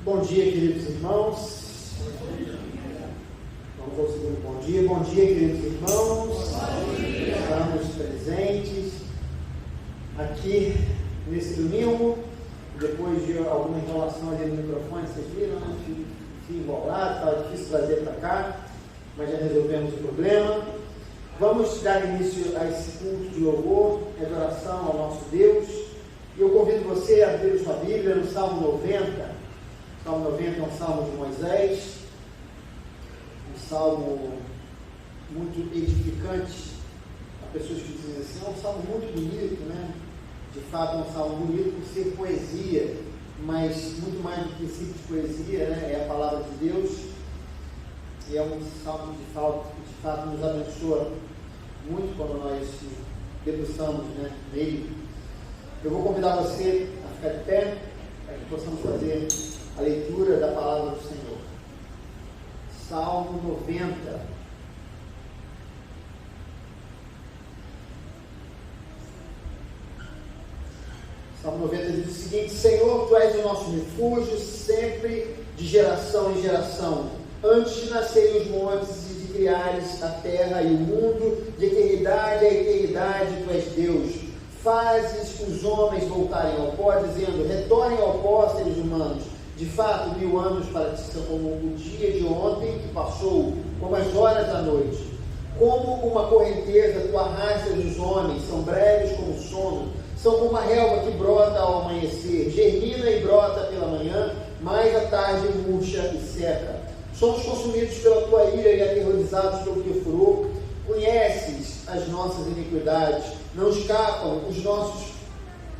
Bom dia, queridos irmãos. Vamos ao segundo bom dia. Bom dia, queridos irmãos. Estamos presentes aqui nesse domingo, depois de alguma enrolação ali no microfone, vocês viram, né? Fio embolado, estava difícil trazer para cá, mas já resolvemos o problema. Vamos dar início a esse culto de louvor, de adoração ao nosso Deus. E eu convido você a abrir sua Bíblia no Salmo 90. O Salmo 90 é um salmo de Moisés, um salmo muito edificante. Há pessoas que dizem assim, é um salmo muito bonito, né? De fato é um salmo bonito por ser poesia, mas muito mais do que simples poesia, né? É a palavra de Deus. E é um salmo que de fato nos abençoa muito quando nós nos debruçamos, né, nele. Eu vou convidar você a ficar de pé para que possamos fazer a leitura da palavra do Senhor. Salmo 90. Salmo 90 diz o seguinte: Senhor, Tu és o nosso refúgio, sempre de geração em geração. Antes de nascerem os montes e de criares a terra e o mundo, de eternidade a eternidade, Tu és Deus. Fazes os homens voltarem ao pó, dizendo, retornem ao pó, seres humanos. De fato, 1000 anos para ti são como o dia de ontem que passou, como as horas da noite. Como uma correnteza, Tu arrastas os homens, são breves como o sono. São como uma relva que brota ao amanhecer, germina e brota pela manhã, mas à tarde murcha e seca. Somos consumidos pela Tua ira e aterrorizados pelo Teu furor. Conheces as nossas iniquidades, não escapam os nossos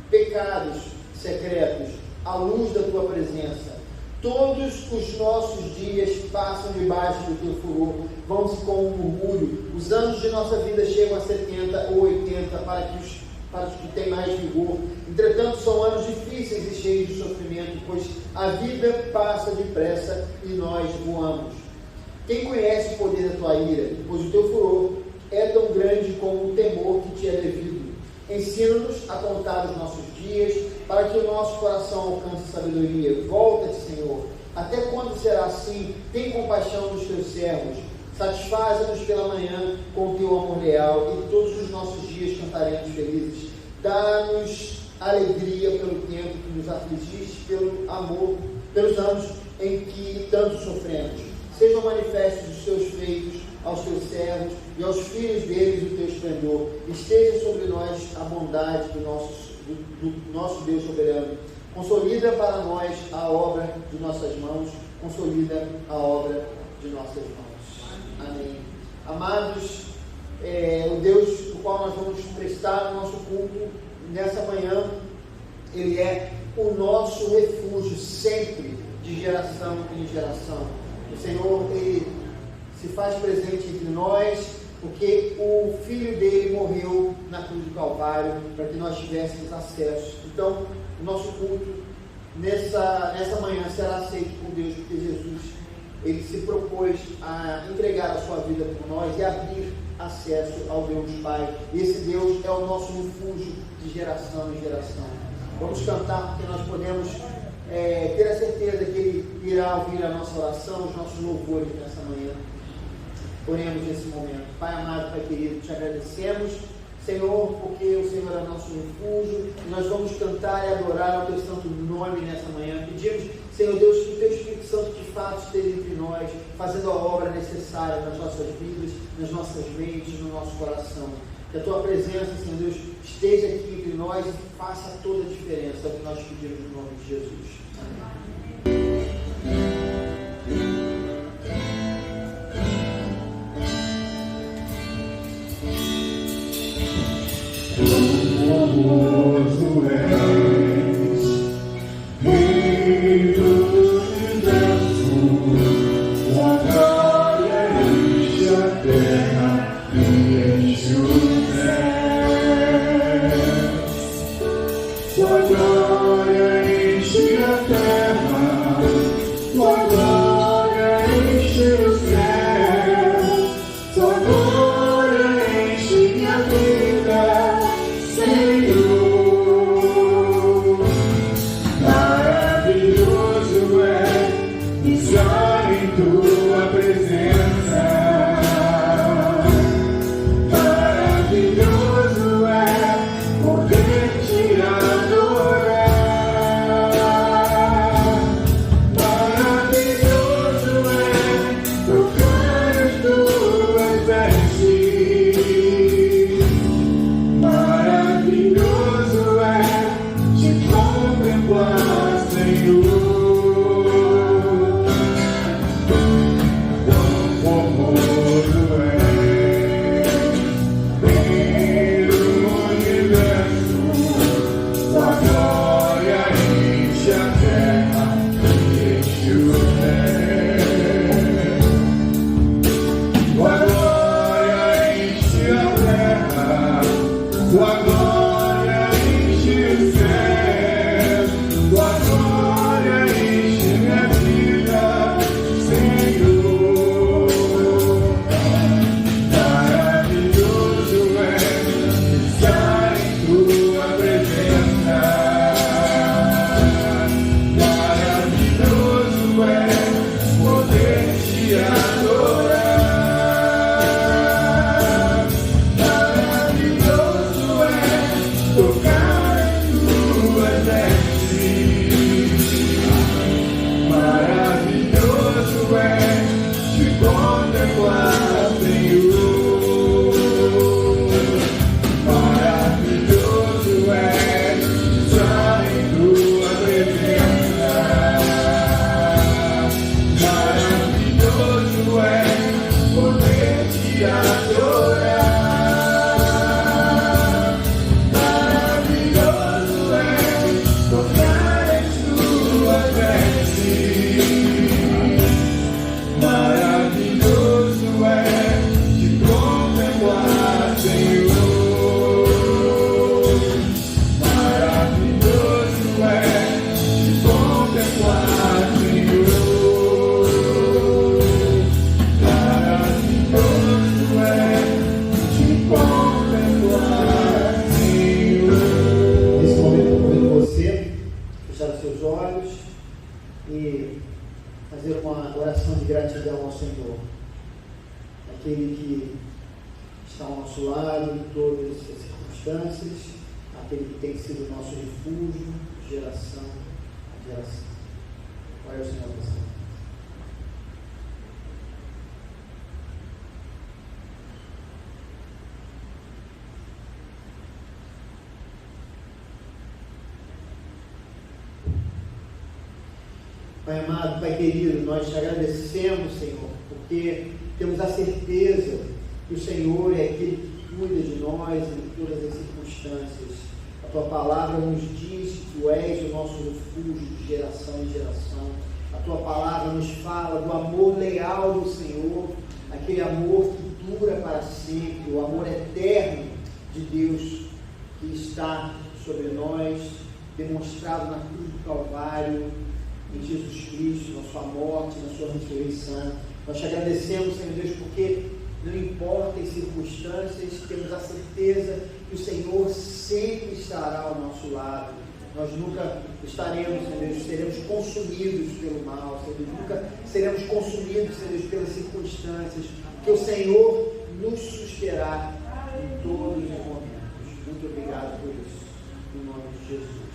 pecados secretos à luz da Tua presença. Todos os nossos dias passam debaixo do Teu furor, vão-se com um murmúrio. Os anos de nossa vida chegam a 70 ou 80 para os que têm mais vigor. Entretanto, são anos difíceis e cheios de sofrimento, pois a vida passa depressa e nós voamos. Quem conhece o poder da Tua ira? Pois o Teu furor é tão grande como o temor que te é devido. Ensina-nos a contar os nossos dias, para que o nosso coração alcance sabedoria. Volta-te, Senhor. Até quando será assim? Tem compaixão dos Teus servos. Satisfaze-nos pela manhã com o Teu amor leal, e todos os nossos dias cantaremos felizes. Dá-nos alegria pelo tempo que nos afligiste, pelo amor, pelos anos em que tanto sofremos. Sejam manifestos os Teus feitos aos Teus servos e aos filhos deles o Teu esplendor. Esteja sobre nós a bondade do nosso Deus soberano. Consolida para nós a obra de nossas mãos. Consolida a obra de nossas mãos. Amém. Amados, o Deus do qual nós vamos prestar o nosso culto nessa manhã, Ele é o nosso refúgio sempre, de geração em geração. O Senhor, Ele se faz presente entre nós, porque o Filho dele morreu na cruz do Calvário, para que nós tivéssemos acesso. Então, o nosso culto nessa manhã será aceito por Deus, porque Jesus, Ele se propôs a entregar a sua vida por nós e abrir acesso ao Deus Pai. E esse Deus é o nosso refúgio de geração em geração. Vamos cantar, porque nós podemos ter a certeza que Ele irá ouvir a nossa oração, os nossos louvores nessa manhã. Oremos nesse momento. Pai amado, Pai querido, te agradecemos, Senhor, porque o Senhor é nosso refúgio, e nós vamos cantar e adorar o Teu santo nome nessa manhã. Pedimos, Senhor Deus, que o Teu Espírito Santo de fato esteja entre nós, fazendo a obra necessária nas nossas vidas, nas nossas mentes, no nosso coração. Que a Tua presença, Senhor Deus, esteja aqui entre nós e faça toda a diferença. É o que nós pedimos no nome de Jesus. Amém. Famoso és, Rei do universo, tua glória enche a terra e enche os céus. Tua glória enche a terra, tua glória enche os céus, tua glória enche minha vida, Senhor. Maravilhoso é olhos e fazer uma oração de gratidão ao Senhor, aquele que está ao nosso lado em todas as circunstâncias, aquele que tem sido nosso refúgio, de geração a geração. Olha o Senhor você. Pai amado, Pai querido, nós te agradecemos, Senhor, porque temos a certeza que o Senhor é aquele que cuida de nós em todas as circunstâncias. A Tua palavra nos diz que Tu és o nosso refúgio de geração em geração. A Tua palavra nos fala do amor leal do Senhor, aquele amor que dura para sempre, o amor eterno de Deus que está sobre nós, demonstrado na cruz do Calvário, em Jesus Cristo, na sua morte, na sua ressurreição. Nós te agradecemos, Senhor Deus, porque não importa as circunstâncias, temos a certeza que o Senhor sempre estará ao nosso lado. Nós nunca estaremos, Senhor Deus, seremos consumidos pelo mal, Senhor Deus, nunca seremos consumidos, Senhor Deus, pelas circunstâncias, porque o Senhor nos susterá em todos os momentos. Muito obrigado por isso, em nome de Jesus.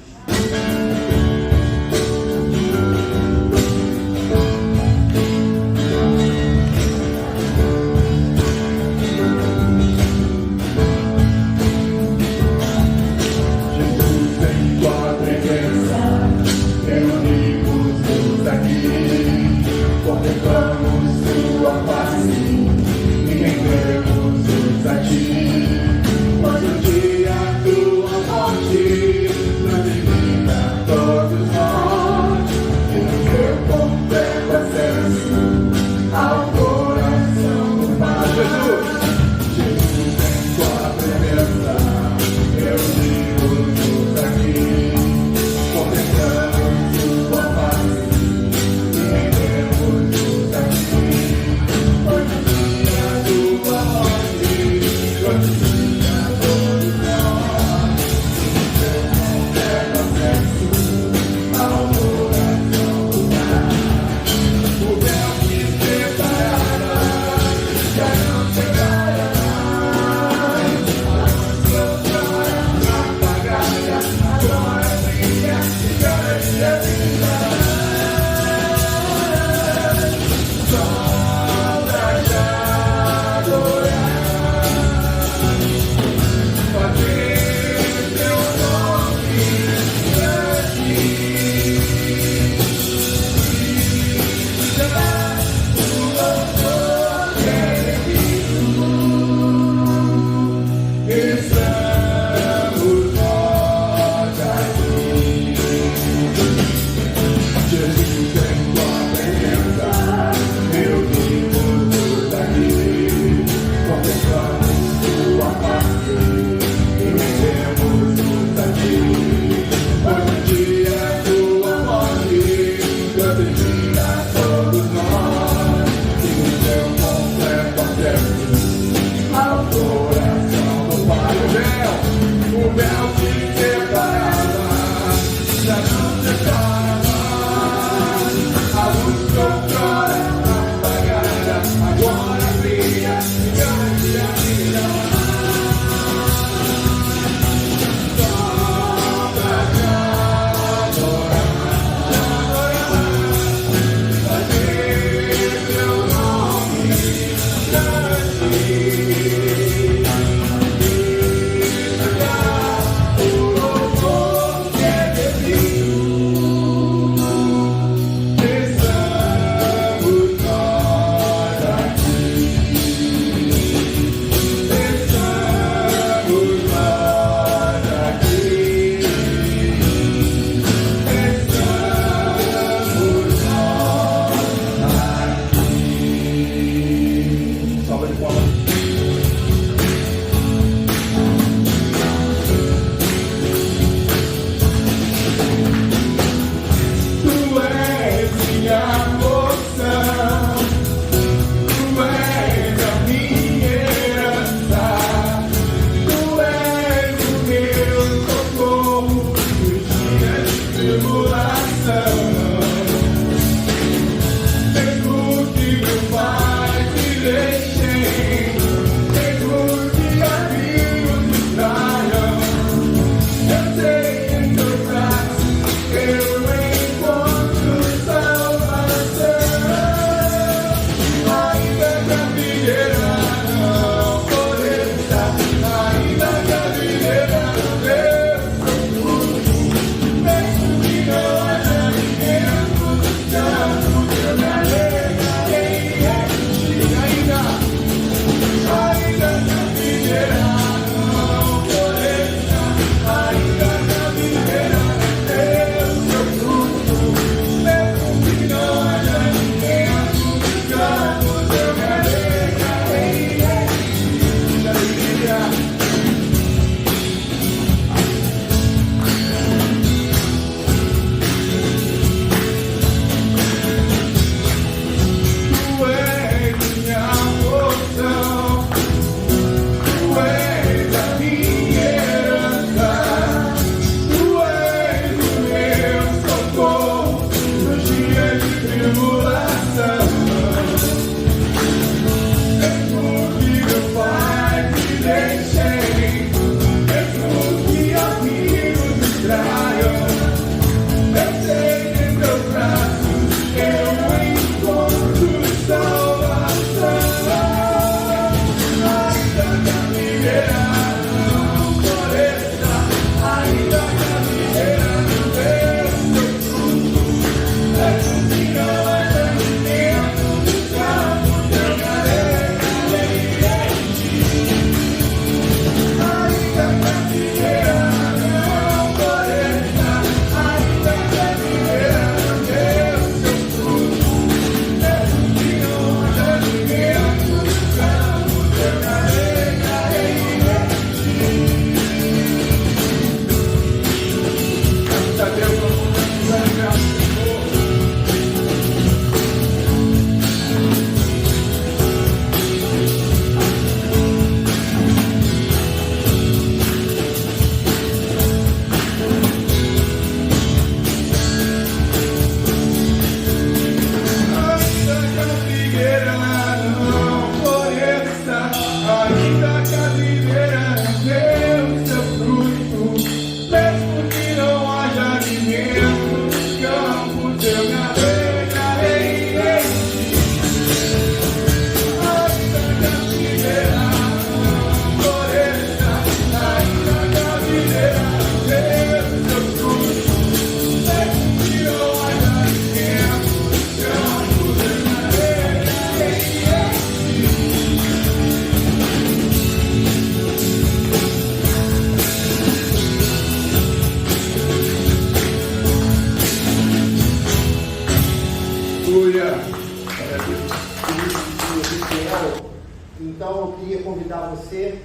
Então eu queria convidar você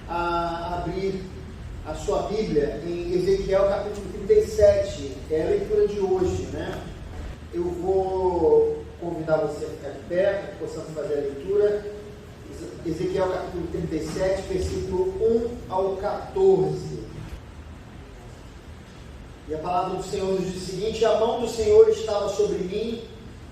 a abrir a sua Bíblia em Ezequiel capítulo 37, que é a leitura de hoje, né? Eu vou convidar você a ficar de pé, para que possamos fazer a leitura. Ezequiel capítulo 37, versículo 1 ao 14. E a palavra do Senhor nos diz o seguinte: a mão do Senhor estava sobre mim,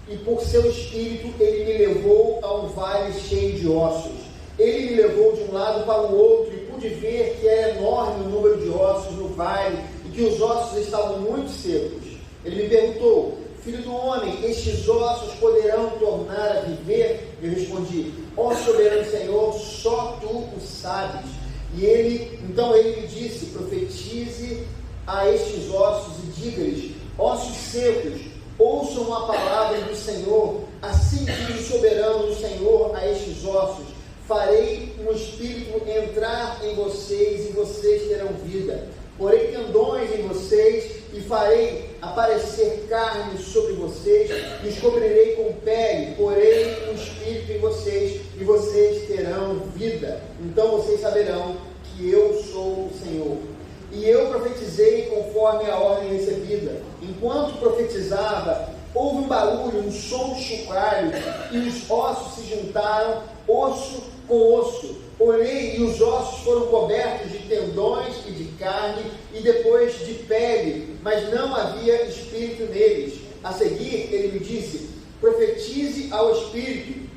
e por seu espírito ele me levou a um vale cheio de ossos. Ele me levou de um lado para o outro, e pude ver que era enorme o número de ossos no vale, e que os ossos estavam muito secos. Ele me perguntou: filho do homem, estes ossos poderão tornar a viver? Eu respondi: ó soberano Senhor, só tu o sabes. Então ele me disse: profetize a estes ossos e diga-lhes: ossos secos, ouçam a palavra do Senhor. Assim diz o soberano do Senhor a estes ossos: farei um espírito entrar em vocês e vocês terão vida. Porei tendões em vocês e farei aparecer carne sobre vocês, e os cobrirei com pele. Porei um espírito em vocês e vocês terão vida. Então vocês saberão que eu sou o Senhor. E eu profetizei conforme a ordem recebida. Enquanto profetizava, houve um barulho, um som de chocalho, e os ossos se juntaram, osso com osso. Olhei e os ossos foram cobertos de tendões e de carne, e depois de pele, mas não havia espírito neles. A seguir, ele me disse: profetize ao espírito,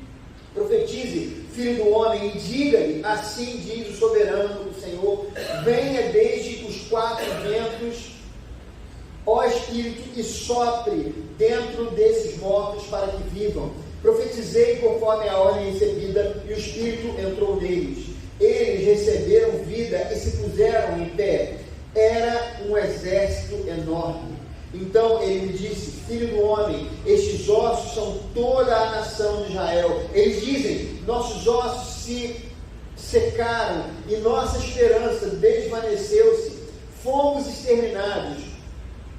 profetize, filho do homem, e diga-lhe: assim diz o soberano, o Senhor, venha desde os quatro ventos, ó Espírito, e sopre dentro desses mortos para que vivam. Profetizei conforme a ordem recebida, e o Espírito entrou neles. Eles receberam vida e se puseram em pé. Era um exército enorme. Então ele me disse: filho do homem, estes ossos são toda a nação de Israel. Eles dizem: nossos ossos se secaram e nossa esperança desvaneceu-se. Fomos exterminados.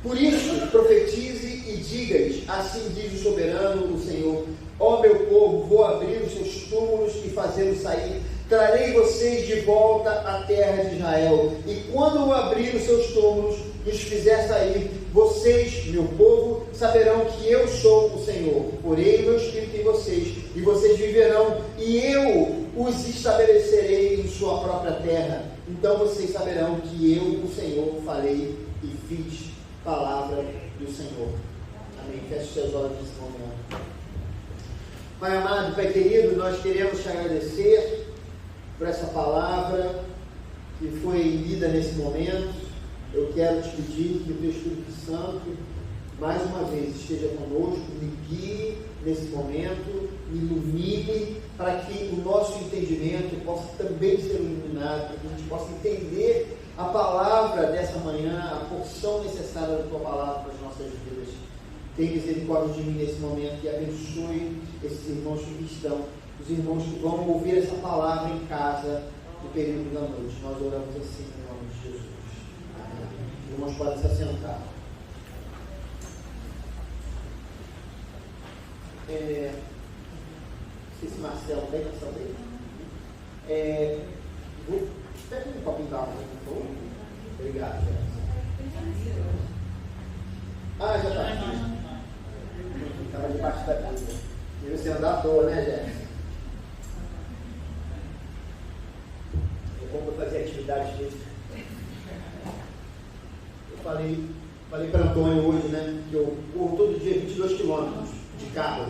Por isso, profetize e diga-lhes: assim diz o soberano, o Senhor: ó meu povo, vou abrir os seus túmulos e fazê-los sair. Trarei vocês de volta à terra de Israel. E quando eu abrir os seus túmulos e os fizer sair, vocês, meu povo, saberão que eu sou o Senhor. Porei o meu espírito em vocês, e vocês viverão, e eu os estabelecerei em sua própria terra. Então vocês saberão que eu, o Senhor, falei e fiz. Palavra do Senhor. Amém. Feche seus olhos nesse momento. Pai amado, Pai querido, nós queremos te agradecer por essa palavra que foi lida nesse momento. Eu quero te pedir que o teu Espírito Santo, mais uma vez, esteja conosco, me guie nesse momento, me ilumine, para que o nosso entendimento possa também ser iluminado, para que a gente possa entender a palavra dessa manhã, a porção necessária da tua palavra para as nossas vidas. Tem misericórdia de mim nesse momento e abençoe esses irmãos que estão, os irmãos que vão ouvir essa palavra em casa no período da noite. Nós oramos assim em nome de Jesus. Amém. Os irmãos podem se assentar. Não sei se Marcelo tem para saber. Pega um copinho d'água, por favor. Obrigado, Jefferson. Ah, já está aqui. Estava debaixo da casa. E você andar à toa, né, Jefferson? É bom para fazer atividade física. Eu falei para Antônio hoje, né, que eu corro todo dia 22 quilômetros de carro.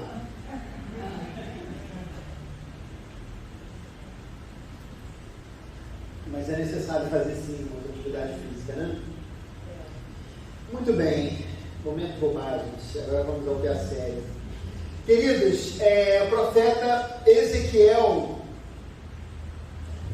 Mas é necessário fazer sim uma atividade física, né? Muito bem, momento bobagem. Agora vamos ao que é a sério. Queridos, o profeta Ezequiel,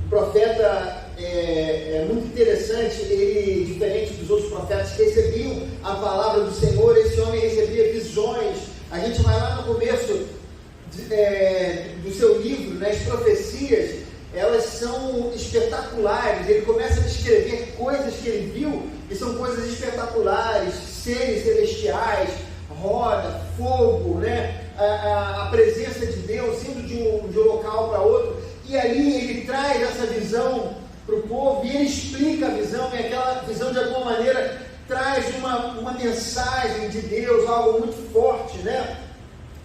o profeta é muito interessante. Ele, diferente dos outros profetas que recebiam a palavra do Senhor, esse homem recebia visões. A gente vai lá no começo do seu livro, né, as profecias, elas são espetaculares. Ele começa a descrever coisas que ele viu, que são coisas espetaculares, seres celestiais, fogo, né? A presença de Deus indo de um local para outro. e ali ele traz essa visão para o povo, e ele explica a visão, e aquela visão de alguma maneira traz uma mensagem de Deus, algo muito forte, né?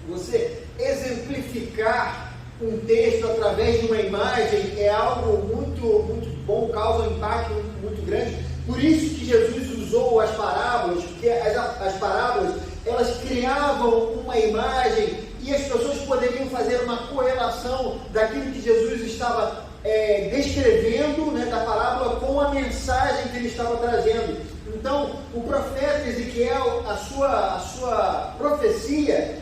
Você exemplificar um texto através de uma imagem é algo muito bom, causa um impacto muito grande. Por isso que Jesus usou as parábolas, porque as parábolas, elas criavam uma imagem e as pessoas poderiam fazer uma correlação daquilo que Jesus estava descrevendo, né, da parábola, com a mensagem que ele estava trazendo. Então, o profeta Ezequiel, a sua profecia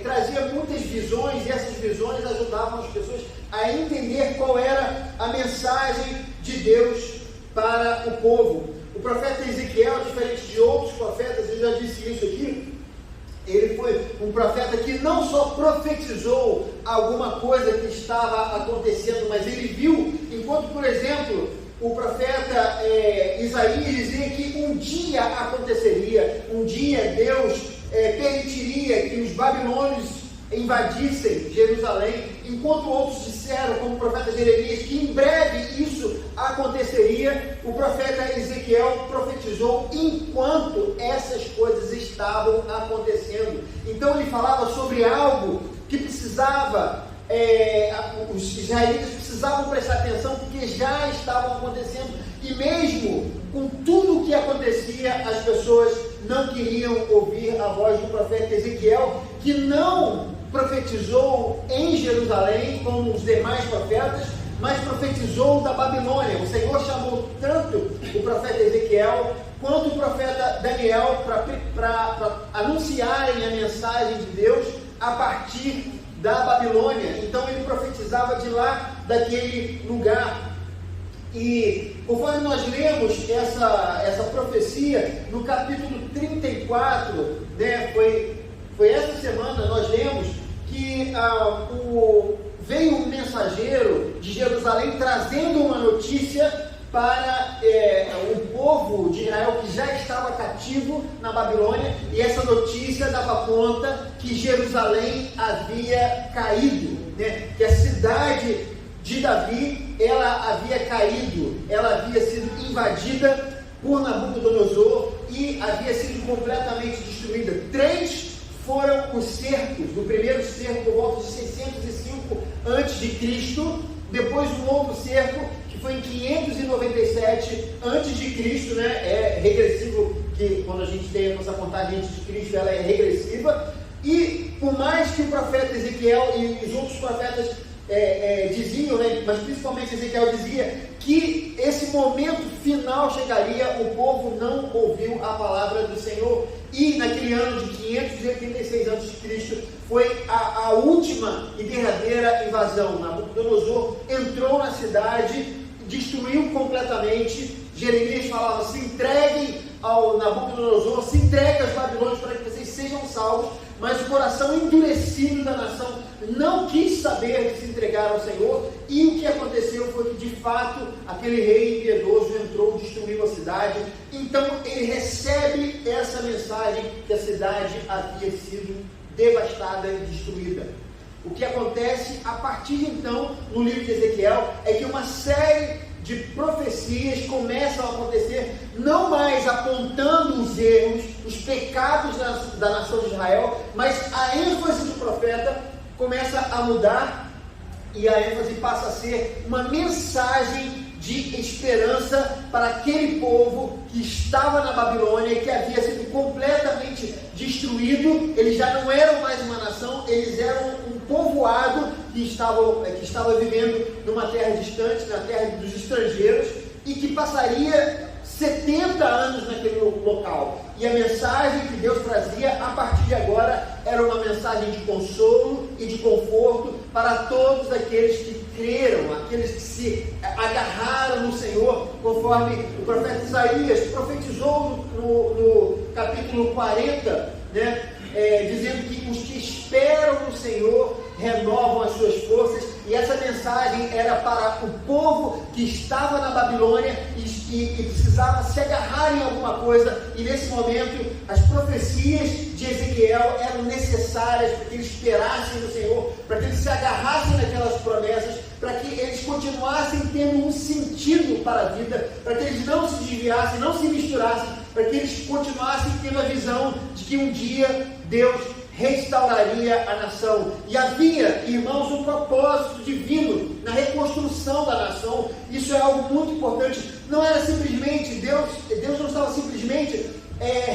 trazia muitas visões, e essas visões ajudavam as pessoas a entender qual era a mensagem de Deus para o povo. O profeta Ezequiel, diferente de outros profetas, eu já disse isso aqui, ele foi um profeta que não só profetizou alguma coisa que estava acontecendo, mas ele viu, enquanto, por exemplo, o profeta Isaías dizia que um dia aconteceria, um dia Deus permitiria que os babilônios invadissem Jerusalém, enquanto outros disseram, como o profeta Jeremias, que em breve isso aconteceria. O profeta Ezequiel profetizou enquanto essas coisas estavam acontecendo. Então ele falava sobre algo que precisava, os israelitas precisavam prestar atenção, porque já estavam acontecendo, e mesmo com tudo o que acontecia, as pessoas não queriam ouvir a voz do profeta Ezequiel, que não profetizou em Jerusalém como os demais profetas, mas profetizou da Babilônia. O Senhor chamou tanto o profeta Ezequiel quanto o profeta Daniel para anunciarem a mensagem de Deus a partir da Babilônia. Então ele profetizava de lá, daquele lugar. E conforme nós lemos essa profecia no capítulo 34, né, foi essa semana nós lemos que veio um mensageiro de Jerusalém trazendo uma notícia para o povo de Israel que já estava cativo na Babilônia, e essa notícia dava conta que Jerusalém havia caído, né? Que a cidade de Davi, ela havia caído, ela havia sido invadida por Nabucodonosor e havia sido completamente destruída. 3 foram os cercos. Do primeiro cerco por volta de 605 a.C., depois um outro cerco que foi em 597 a.C., né? É regressivo, que quando a gente tem a nossa contagem antes de Cristo, ela é regressiva. E por mais que o profeta Ezequiel e os outros profetas diziam, né, mas principalmente Ezequiel dizia que esse momento final chegaria, o povo não ouviu a palavra do Senhor. E naquele ano de 586 a.C. foi a última e derradeira invasão. Nabucodonosor entrou na cidade, destruiu completamente. Jeremias falava: se entreguem ao Nabucodonosor, se entreguem aos babilônios para que vocês sejam salvos. Mas o coração endurecido da nação não quis saber de se entregar ao Senhor, e o que aconteceu foi que, de fato, aquele rei impiedoso entrou, destruiu a cidade. Então ele recebe essa mensagem que a cidade havia sido devastada e destruída. O que acontece a partir de então, no livro de Ezequiel, é que uma série de profecias começam a acontecer, não mais apontando os erros, os pecados da nação de Israel, mas a ênfase do profeta começa a mudar, e a ênfase passa a ser uma mensagem de esperança para aquele povo que estava na Babilônia, que havia sido completamente destruído. Eles já não eram mais uma nação, eles eram um povoado que estava vivendo numa terra distante, na terra dos estrangeiros, e que passaria 70 anos naquele local. E a mensagem que Deus trazia a partir de agora era uma mensagem de consolo e de conforto para todos aqueles que creram, aqueles que se agarraram no Senhor, conforme o profeta Isaías profetizou no capítulo 40, né? Dizendo que os que esperam no Senhor renovam as suas forças. E essa mensagem era para o povo que estava na Babilônia e precisava se agarrar em alguma coisa, e nesse momento as profecias de Ezequiel eram necessárias para que eles esperassem no Senhor, para que eles se agarrassem naquelas promessas, para que eles continuassem tendo um sentido para a vida, para que eles não se desviassem, não se misturassem, para que eles continuassem tendo a visão de que um dia Deus restauraria a nação. E havia, irmãos, um propósito divino na reconstrução da nação. Isso é algo muito importante. Não era simplesmente, Deus não estava simplesmente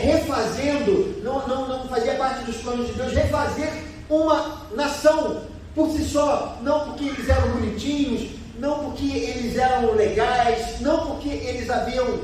refazendo, não fazia parte dos planos de Deus, refazer uma nação por si só, não porque eles eram bonitinhos, não porque eles eram legais, não porque eles haviam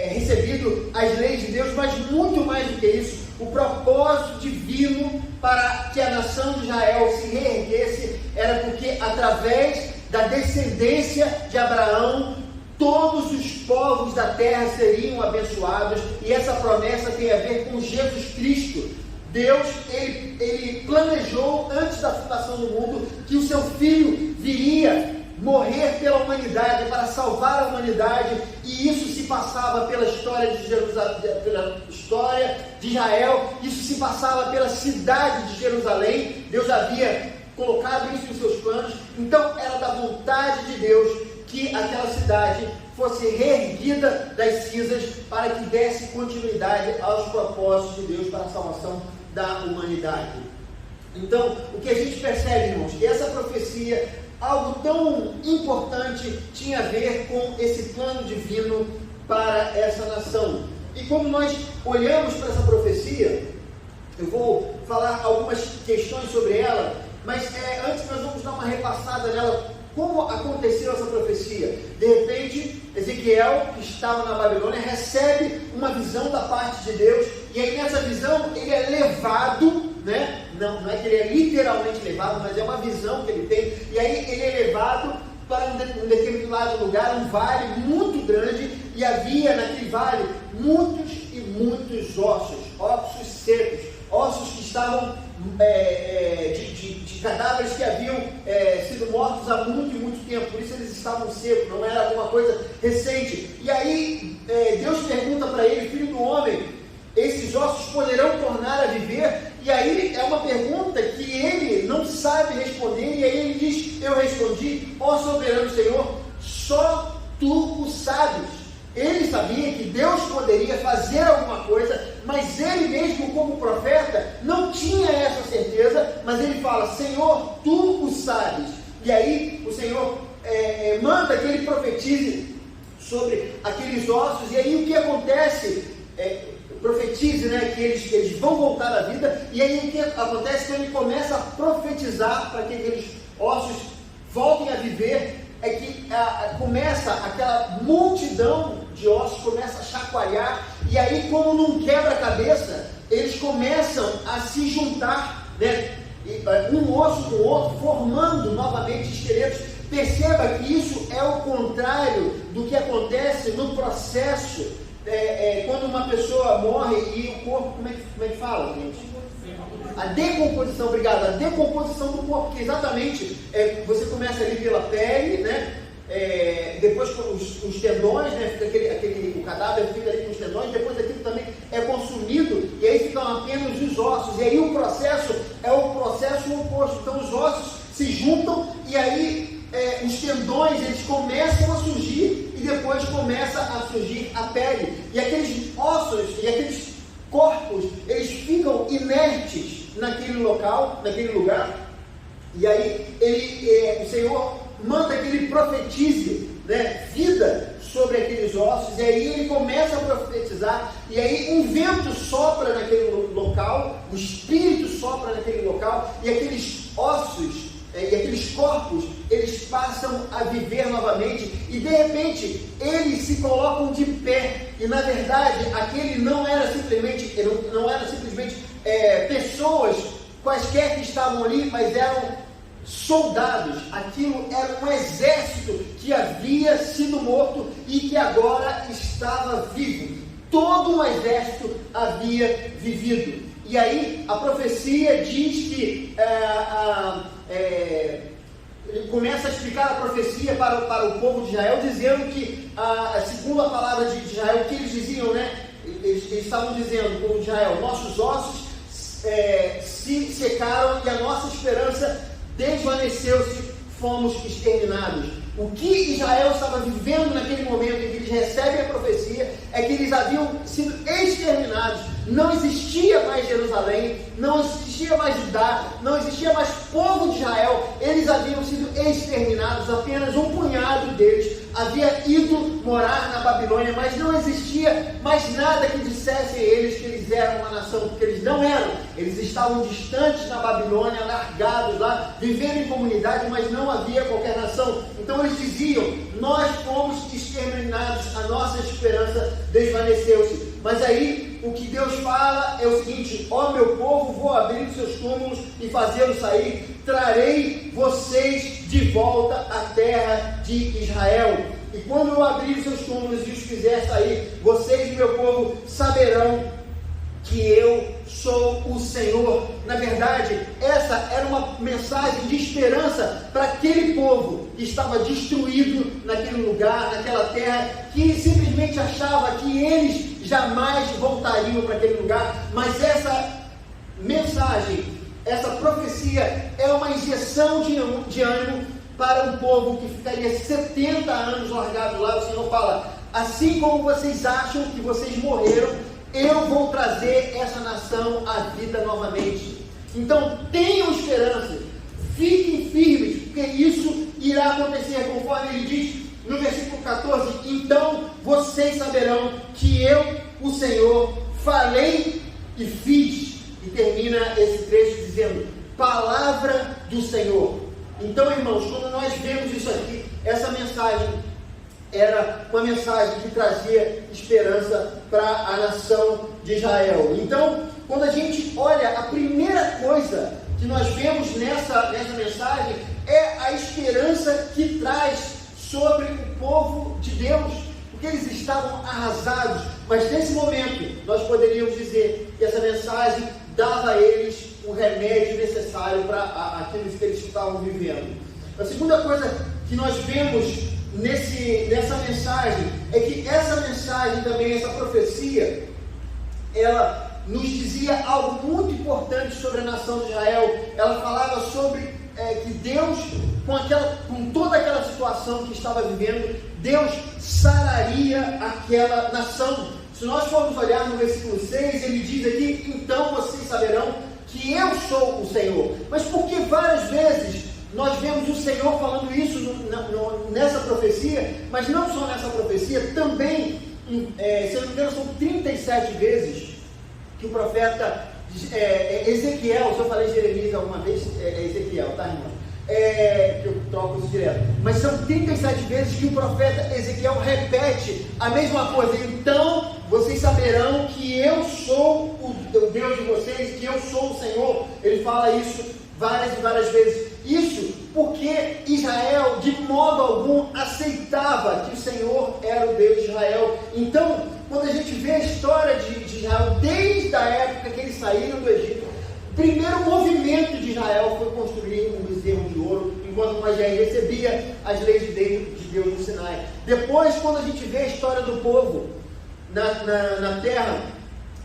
recebido as leis de Deus, mas muito mais do que isso, o propósito divino para que a nação de Israel se reerguesse era porque através da descendência de Abraão, todos os povos da terra seriam abençoados, e essa promessa tem a ver com Jesus Cristo. Deus, ele planejou antes da fundação do mundo que o seu Filho viria morrer pela humanidade, para salvar a humanidade, e isso se passava pela história de Jerusalém, pela história de Israel, isso se passava pela cidade de Jerusalém. Deus havia colocado isso nos seus planos, então era da vontade de Deus que aquela cidade fosse reerguida das cinzas para que desse continuidade aos propósitos de Deus para a salvação da humanidade. Então, o que a gente percebe, irmãos, que essa profecia, algo tão importante, tinha a ver com esse plano divino para essa nação. E como nós olhamos para essa profecia, eu vou falar algumas questões sobre ela, mas antes nós vamos dar uma repassada nela. Como aconteceu essa profecia? De repente, Ezequiel, que estava na Babilônia, recebe uma visão da parte de Deus, e aí nessa visão ele é levado, né? Não é que ele é literalmente levado, mas é uma visão que ele tem, e aí ele é levado para um determinado lugar, um vale muito grande, e havia naquele vale muitos e muitos ossos secos, ossos que estavam de cadáveres que haviam sido mortos há muito e muito tempo, por isso eles estavam secos, não era alguma coisa recente. E aí Deus pergunta para ele: filho do homem, esses ossos poderão tornar a viver? E aí é uma pergunta que ele não sabe responder, e aí ele diz: eu respondi, ó soberano Senhor, só tu o sabes. Ele sabia que Deus poderia fazer alguma coisa, mas ele mesmo, como profeta, não tinha essa certeza, mas ele fala: Senhor, tu o sabes. E aí o Senhor manda que ele profetize sobre aqueles ossos, e aí o que acontece? Profetize, né, que eles vão voltar à vida, e aí o que acontece? Que ele começa a profetizar para que aqueles ossos voltem a viver. É que começa aquela multidão de ossos, começa a chacoalhar, e aí, como num quebra-cabeça, eles começam a se juntar, né, um osso com o outro, formando novamente esqueletos. Perceba que isso é o contrário do que acontece no processo, quando uma pessoa morre e o corpo, como é que fala, gente? A decomposição, obrigado, a decomposição do corpo, que exatamente você começa ali pela pele, né? Depois com os tendões, né? Fica o cadáver fica ali com os tendões, depois aquilo também é consumido, e aí ficam apenas os ossos, e aí o processo é o processo oposto. Então os ossos se juntam, e aí os tendões eles começam a surgir, e depois começa a surgir a pele, e aqueles ossos e aqueles corpos, eles ficam inertes naquele local, naquele lugar, e aí o Senhor manda que ele profetize, né, vida sobre aqueles ossos, e aí ele começa a profetizar, e aí um vento sopra naquele local, o Espírito sopra naquele local, e aqueles ossos e aqueles corpos, eles passam a viver novamente, e de repente eles se colocam de pé, e na verdade aquele não era simplesmente pessoas quaisquer que estavam ali, mas eram soldados. Aquilo era um exército que havia sido morto e que agora estava vivo. Todo um exército havia vivido. E aí a profecia diz que ele começa a explicar a profecia para o povo de Israel, dizendo que, segundo a palavra de Israel, o que eles diziam, né? Eles estavam dizendo, o povo de Israel: nossos ossos se secaram e a nossa esperança desvaneceu-se, fomos exterminados. O que Israel estava vivendo naquele momento em que eles recebem a profecia é que eles haviam sido exterminados. Não existia mais Jerusalém, não existia mais Judá, não existia mais povo de Israel. Eles haviam sido exterminados, apenas um punhado deles havia ido morar na Babilônia, mas não existia mais nada que dissesse a eles que eles eram uma nação, porque eles não eram. Eles estavam distantes na Babilônia, largados lá, vivendo em comunidade, mas não havia qualquer nação. Então eles diziam: nós fomos exterminados, a nossa esperança desvaneceu-se. Mas aí o que Deus fala é o seguinte: ó meu povo, vou abrir os seus túmulos e fazê-los sair, trarei vocês de volta à terra de Israel. E quando eu abrir os seus túmulos e os fizer sair, vocês, meu povo, saberão que eu sou o Senhor. Na verdade, essa era uma mensagem de esperança para aquele povo que estava destruído naquele lugar, naquela terra, que simplesmente achava que eles jamais voltariam para aquele lugar. Mas essa mensagem, essa profecia é uma injeção de ânimo para um povo que ficaria 70 anos largado lá. O Senhor fala: assim como vocês acham que vocês morreram, eu vou trazer essa nação à vida novamente. Então tenham esperança, fiquem firmes, porque isso irá acontecer, conforme ele diz no versículo 14: então vocês saberão que eu, o Senhor, falei e fiz. E termina esse trecho dizendo: palavra do Senhor. Então, irmãos, quando nós vemos isso aqui, essa mensagem era uma mensagem que trazia esperança para a nação de Israel. Então, quando a gente olha, a primeira coisa que nós vemos nessa mensagem é a esperança que traz sobre o povo de Deus, porque eles estavam arrasados. Mas nesse momento, nós poderíamos dizer que essa mensagem dava a eles o remédio necessário para aquilo que eles estavam vivendo. A segunda coisa que nós vemos nessa mensagem é que essa mensagem também, essa profecia, ela nos dizia algo muito importante sobre a nação de Israel. Ela falava sobre que Deus, com toda aquela situação que estava vivendo, Deus sararia aquela nação. Se nós formos olhar no versículo 6, ele diz aqui: então vocês saberão que eu sou o Senhor. Mas porque várias vezes nós vemos o Senhor falando isso nessa profecia, mas não só nessa profecia, também, se eu não me engano, são 37 vezes que o profeta Ezequiel, se eu falei Jeremias alguma vez, é Ezequiel, tá, irmão? Que eu troco isso direto. Mas são 37 vezes que o profeta Ezequiel repete a mesma coisa: então vocês saberão que eu sou o Deus de vocês, que eu sou o Senhor. Ele fala isso várias e várias vezes. Isso porque Israel de modo algum aceitava que o Senhor era o Deus de Israel. Então, quando a gente vê a história de Israel, desde a época que eles saíram do Egito, o primeiro movimento de Israel foi construir um bezerro de ouro, enquanto Moisés recebia as leis de Deus no Sinai. Depois, quando a gente vê a história do povo na terra,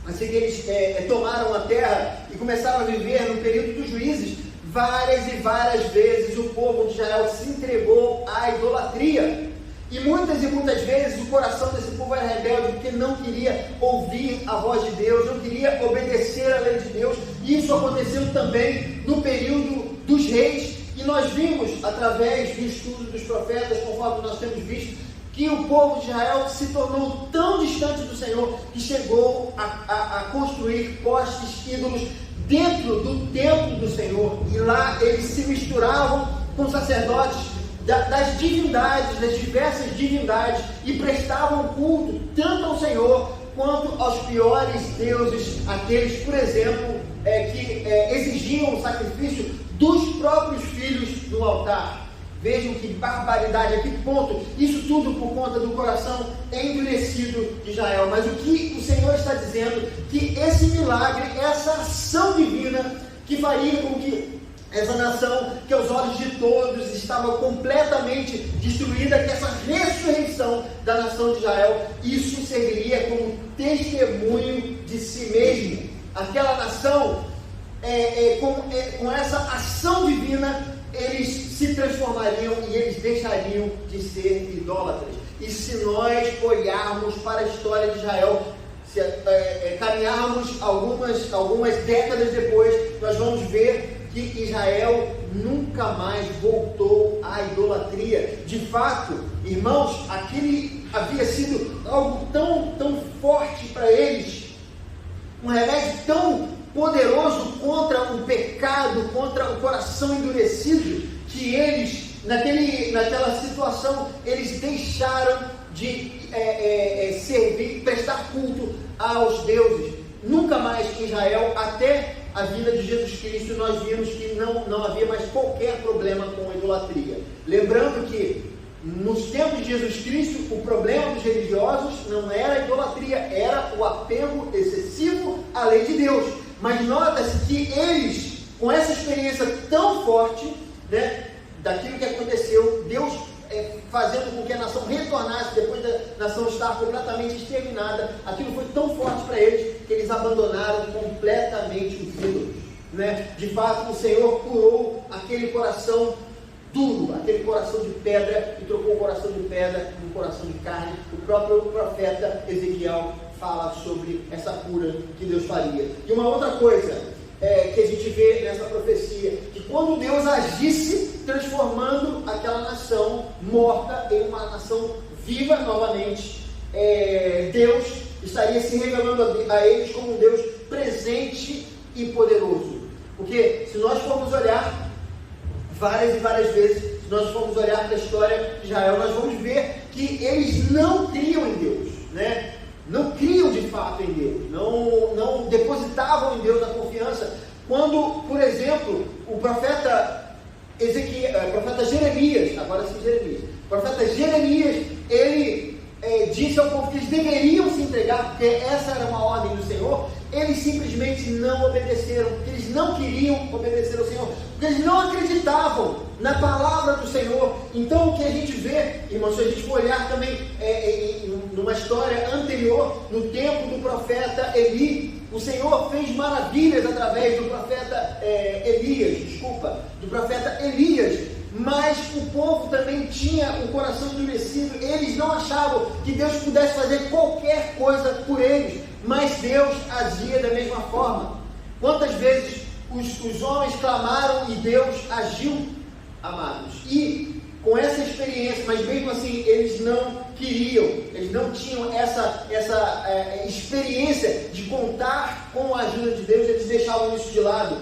assim que eles tomaram a terra e começaram a viver no período dos juízes, várias e várias vezes o povo de Israel se entregou à idolatria. E muitas vezes o coração desse povo era rebelde, porque não queria ouvir a voz de Deus, não queria obedecer a lei de Deus. E isso aconteceu também no período dos reis. E nós vimos, através do estudo dos profetas, conforme nós temos visto, que o povo de Israel se tornou tão distante do Senhor que chegou a construir postes ídolos dentro do templo do Senhor. E lá eles se misturavam com sacerdotes das divindades, das diversas divindades, e prestavam culto tanto ao Senhor quanto aos piores deuses, aqueles, por exemplo, que exigiam o sacrifício dos próprios filhos no altar. Vejam que barbaridade, a que ponto, isso tudo por conta do coração endurecido de Israel. Mas o que o Senhor está dizendo, que esse milagre, essa ação divina que faria com que essa nação, que aos olhos de todos estava completamente destruída, que essa ressurreição da nação de Israel, isso serviria como testemunho de si mesmo. Aquela nação, com essa ação divina, eles se transformariam e eles deixariam de ser idólatras. E se nós olharmos para a história de Israel, se caminharmos algumas décadas depois, nós vamos ver que Israel nunca mais voltou à idolatria. De fato, irmãos, aquele havia sido algo tão forte para eles, um remédio tão poderoso contra o pecado, contra o coração endurecido, que eles, naquela situação, eles deixaram de servir, prestar culto aos deuses. Nunca mais em Israel, até a vinda de Jesus Cristo, nós vimos que não havia mais qualquer problema com a idolatria. Lembrando que nos tempos de Jesus Cristo, o problema dos religiosos não era a idolatria, era o apego excessivo à lei de Deus. Mas nota-se que eles, com essa experiência tão forte, né, daquilo que aconteceu, Deus fazendo com que a nação retornasse depois da nação estar completamente exterminada, aquilo foi tão forte para eles que eles abandonaram completamente os ídolos, né? De fato, o Senhor curou aquele coração duro, aquele coração de pedra, e trocou o coração de pedra por um coração de carne. O próprio profeta Ezequiel fala sobre essa cura que Deus faria. E uma outra coisa que a gente vê nessa profecia, que quando Deus agisse transformando aquela nação morta em uma nação viva novamente, Deus estaria se revelando a eles como um Deus presente e poderoso. Porque se nós formos olhar várias e várias vezes, se nós formos olhar para a história de Israel, nós vamos ver que eles não criam em Deus, né? Não criam de fato em Deus, não depositavam em Deus a confiança. Quando, por exemplo, o profeta Jeremias, o profeta Jeremias, ele disse ao povo que eles deveriam se entregar, porque essa era uma ordem do Senhor. Eles simplesmente não obedeceram, porque eles não queriam obedecer ao Senhor, porque eles não acreditavam na palavra do Senhor. Então o que a gente vê, irmãos, se a gente for olhar também numa história anterior, no tempo do profeta Eli, o Senhor fez maravilhas através do profeta do profeta Elias, mas o povo também tinha o coração endurecido. Eles não achavam que Deus pudesse fazer qualquer coisa por eles, mas Deus agia da mesma forma. Quantas vezes os homens clamaram e Deus agiu, amados? E com essa experiência, mas mesmo assim eles não queriam, eles não tinham essa experiência de contar com a ajuda de Deus, eles deixavam isso de lado.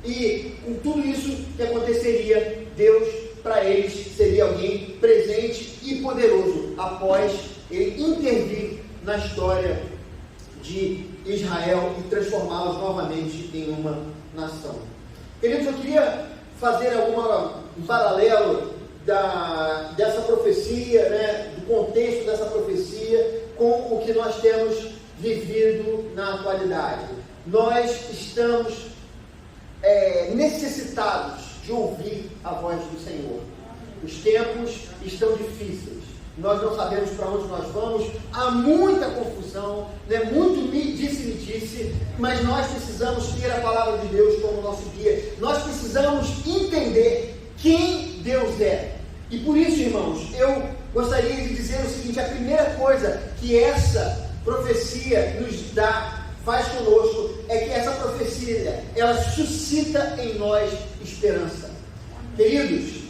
E com tudo isso que aconteceria, Deus para eles seria alguém presente e poderoso após ele intervir na história de Israel e transformá-los novamente em uma nação. Queridos, eu queria fazer um paralelo dessa profecia, né, do contexto dessa profecia com o que nós temos vivido na atualidade. Nós estamos necessitados de ouvir a voz do Senhor. Os tempos estão difíceis. Nós não sabemos para onde nós vamos, há muita confusão, né? Muito disse-me-disse, mas nós precisamos ter a palavra de Deus como nosso guia. Nós precisamos entender quem Deus é. E por isso, irmãos, eu gostaria de dizer o seguinte: a primeira coisa que essa profecia nos faz conosco, é que essa profecia, ela suscita em nós esperança. Queridos,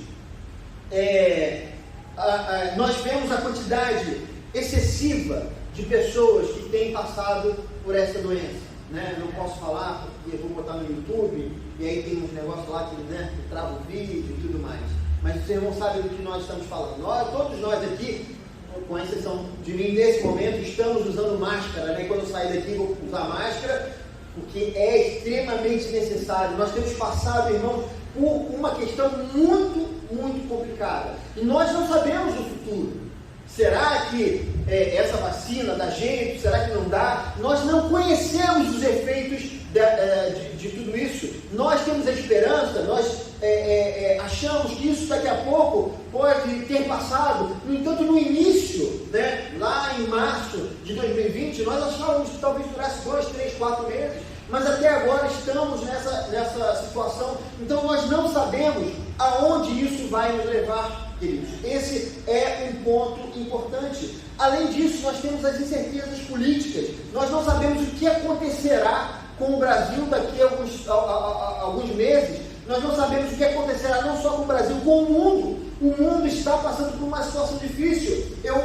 nós vemos a quantidade excessiva de pessoas que têm passado por essa doença, né? Não posso falar porque eu vou botar no YouTube e aí tem uns negócios lá que trava o vídeo e tudo mais, mas os irmãos sabem do que nós estamos falando. Todos nós aqui, com exceção de mim, nesse momento, estamos usando máscara, né? Quando eu sair daqui vou usar máscara, porque é extremamente necessário. Nós temos passado, irmãos, por uma questão muito, muito complicada. E nós não sabemos o futuro. Será que essa vacina dá jeito? Será que não dá? Nós não conhecemos os efeitos de tudo isso. Nós temos a esperança, nós achamos que isso daqui a pouco pode ter passado. No entanto, no início, né, lá em março de 2020, nós achávamos que talvez durasse 2, 3, 4 meses. Mas até agora estamos nessa situação. Então nós não sabemos aonde isso vai nos levar, queridos? Esse é um ponto importante. Além disso, nós temos as incertezas políticas. Nós não sabemos o que acontecerá com o Brasil daqui a alguns meses. Nós não sabemos o que acontecerá não só com o Brasil, com o mundo. O mundo está passando por uma situação difícil. Eu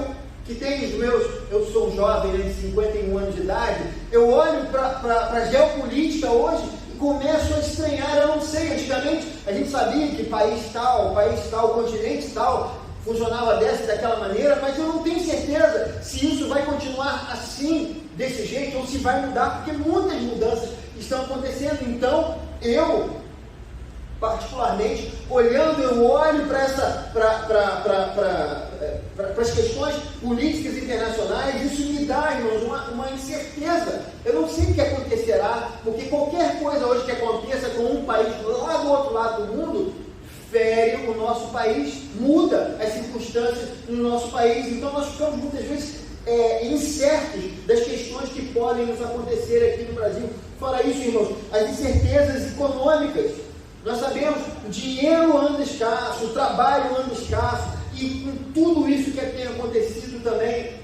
sou um jovem, né, de 51 anos de idade, eu olho para a geopolítica hoje e começo a estranhar. Eu não sei, antigamente a gente sabia que país tal, continente tal, funcionava dessa e daquela maneira, mas eu não tenho certeza se isso vai continuar assim, desse jeito, ou se vai mudar, porque muitas mudanças estão acontecendo. Então, eu particularmente, eu olho para as questões políticas internacionais, isso me dá, irmãos, uma incerteza. Eu não sei o que acontecerá, porque qualquer coisa hoje que aconteça com um país lá do outro lado do mundo, fere o nosso país, muda as circunstâncias no nosso país. Então nós ficamos muitas vezes incertos das questões que podem nos acontecer aqui no Brasil. Fora isso, irmãos, as incertezas econômicas. Nós sabemos, o dinheiro anda escasso, o trabalho anda escasso, e com tudo isso que tem acontecido também,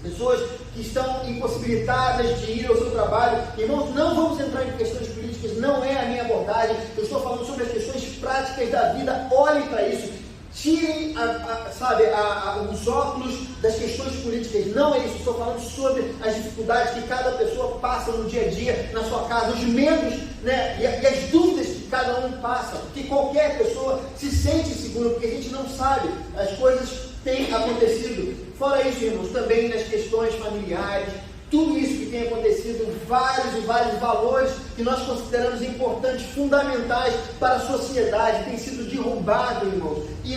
pessoas que estão impossibilitadas de ir ao seu trabalho. Irmãos, não vamos entrar em questões políticas, não é a minha abordagem. Eu estou falando sobre as questões práticas da vida. Olhem para isso. Tirem os óculos das questões políticas. Não é isso. Estou falando sobre as dificuldades que cada pessoa passa no dia a dia, na sua casa, os medos, né, e as dúvidas que cada um passa. Porque qualquer pessoa se sente insegura, porque a gente não sabe. As coisas têm acontecido. Fora isso, irmãos, também nas questões familiares, tudo isso que tem acontecido, vários e vários valores que nós consideramos importantes, fundamentais para a sociedade, tem sido derrubado, irmãos. E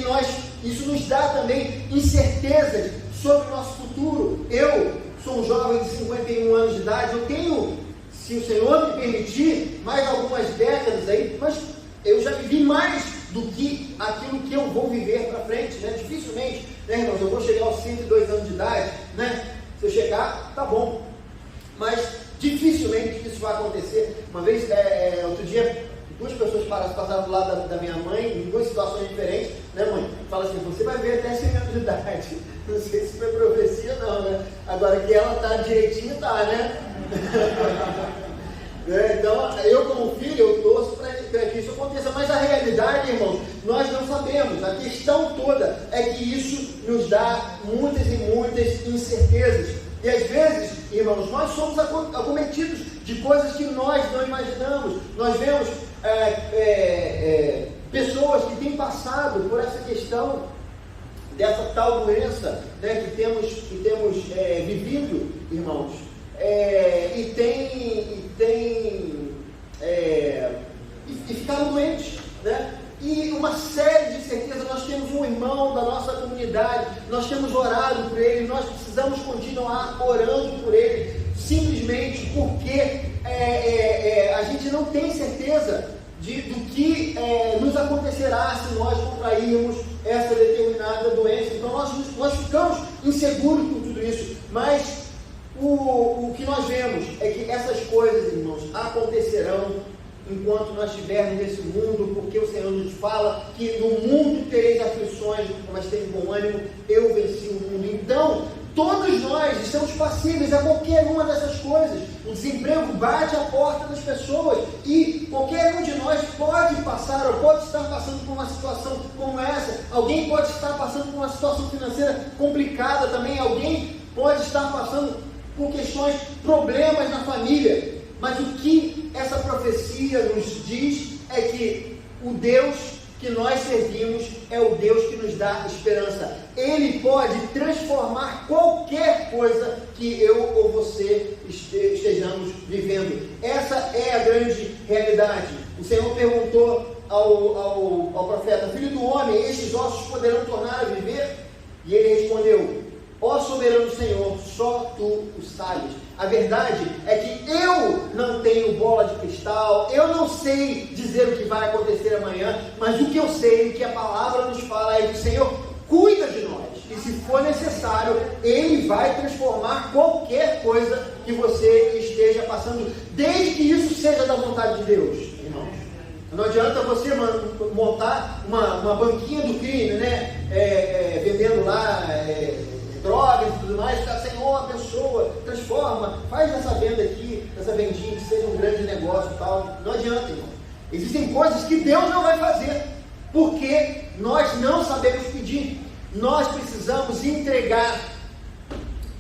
isso nos dá também incertezas sobre o nosso futuro. Eu sou um jovem de 51 anos de idade, eu tenho, se o Senhor me permitir, mais algumas décadas aí, mas eu já vivi mais do que aquilo que eu vou viver para frente, né? Dificilmente, né, irmãos, eu vou chegar aos 102 anos de idade, né? Se eu chegar, tá bom. Mas dificilmente isso vai acontecer. Uma vez, outro dia, duas pessoas passaram do lado da minha mãe, em duas situações diferentes, né, mãe? Fala assim, você vai ver até 100 anos de idade. Não sei se foi profecia não, né? Agora que ela tá direitinho, tá, né? Então, eu como filho, eu torço para que isso aconteça, mas a realidade, irmãos, nós não sabemos. A questão toda é que isso nos dá muitas e muitas incertezas. E às vezes, irmãos, nós somos acometidos de coisas que nós não imaginamos. Nós vemos pessoas que têm passado por essa questão dessa tal doença, né, que temos vivido, irmãos. E ficaram doentes, né? E uma série de certeza. Nós temos um irmão da nossa comunidade, nós temos orado por ele, nós precisamos continuar orando por ele, simplesmente porque a gente não tem certeza do que nos acontecerá se nós contrairmos essa determinada doença. Então nós ficamos inseguros com tudo isso, mas o que nós vemos é que essas coisas, irmãos, acontecerão enquanto nós estivermos nesse mundo, porque o Senhor nos fala que no mundo tereis aflições, mas tenham bom ânimo, eu venci o mundo. Então, todos nós estamos passíveis a qualquer uma dessas coisas. O desemprego bate à porta das pessoas e qualquer um de nós pode passar ou pode estar passando por uma situação como essa. Alguém pode estar passando por uma situação financeira complicada também. Alguém pode estar passando por questões, problemas na família. Mas o que essa profecia nos diz é que o Deus que nós servimos é o Deus que nos dá esperança. Ele pode transformar qualquer coisa que eu ou você estejamos vivendo. Essa é a grande realidade. O Senhor perguntou ao profeta: filho do homem, estes ossos poderão tornar a viver? E ele respondeu: ó soberano Senhor, só tu o sabes. A verdade é que eu não tenho bola de cristal, eu não sei dizer o que vai acontecer amanhã, mas o que eu sei, o que a palavra nos fala é que o Senhor cuida de nós. E se for necessário, Ele vai transformar qualquer coisa que você esteja passando, desde que isso seja da vontade de Deus, irmãos. Não adianta você montar uma banquinha do crime, né? Vendendo lá drogas e tudo mais, ficar, Senhor, abençoa, transforma, faz essa venda aqui, essa vendinha que seja um grande negócio e tal. Não adianta, irmão. Existem coisas que Deus não vai fazer, porque nós não sabemos pedir. Nós precisamos entregar.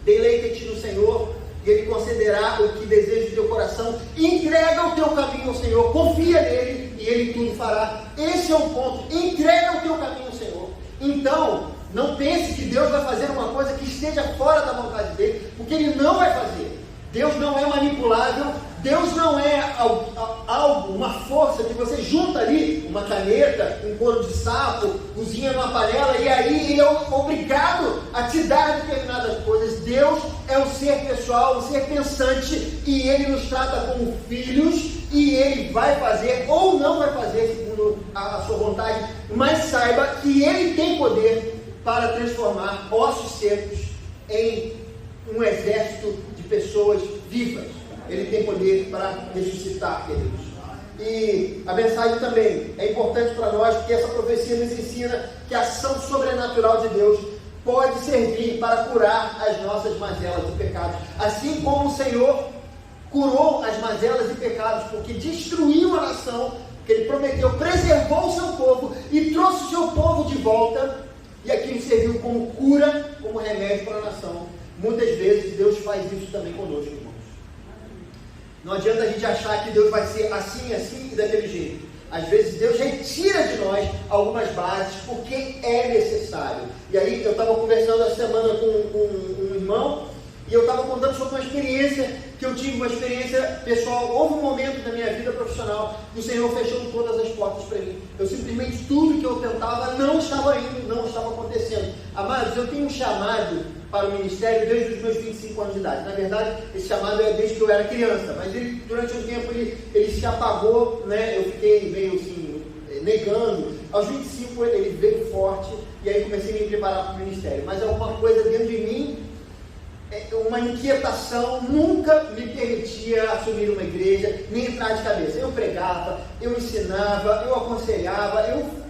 Deleita-te no Senhor, e Ele concederá o que deseja do teu coração. Entrega o teu caminho ao Senhor, confia nele, e Ele tudo fará. Esse é o ponto. Entrega o teu caminho ao Senhor. Então, não pense que Deus vai fazer uma coisa que esteja fora da vontade dele, porque Ele não vai fazer. Deus não é manipulável. Deus não é algo, uma força que você junta ali, uma caneta, um couro de sapo, cozinha numa panela, e aí Ele é obrigado a te dar determinadas coisas. Deus é um ser pessoal, um ser pensante, e Ele nos trata como filhos, e Ele vai fazer ou não vai fazer segundo a sua vontade, mas saiba que Ele tem poder para transformar ossos secos em um exército de pessoas vivas. Ele tem poder para ressuscitar, queridos. E a mensagem também é importante para nós, porque essa profecia nos ensina que a ação sobrenatural de Deus pode servir para curar as nossas mazelas e pecados. Assim como o Senhor curou as mazelas e pecados, porque destruiu a nação, que Ele prometeu, preservou o seu povo e trouxe o seu povo de volta, e aquilo serviu como cura, como remédio para a nação. Muitas vezes Deus faz isso também conosco, irmãos. Não adianta a gente achar que Deus vai ser assim, assim e daquele jeito. Às vezes Deus retira de nós algumas bases porque é necessário. E aí eu estava conversando essa semana com um irmão, e eu estava contando sobre uma experiência que eu tive, uma experiência pessoal. Houve um momento da minha vida profissional que o Senhor fechou todas as portas para mim. Eu simplesmente, tudo que eu tentava não estava indo, não estava acontecendo. Amados, eu tenho um chamado para o ministério desde os meus 25 anos de idade. Na verdade, esse chamado é desde que eu era criança, mas durante um tempo ele se apagou, né? Eu fiquei meio assim, negando. Aos 25 ele veio forte, e aí comecei a me preparar para o ministério. Mas alguma coisa dentro de mim, uma inquietação, nunca me permitia assumir uma igreja, nem entrar de cabeça. Eu pregava, eu ensinava, eu aconselhava,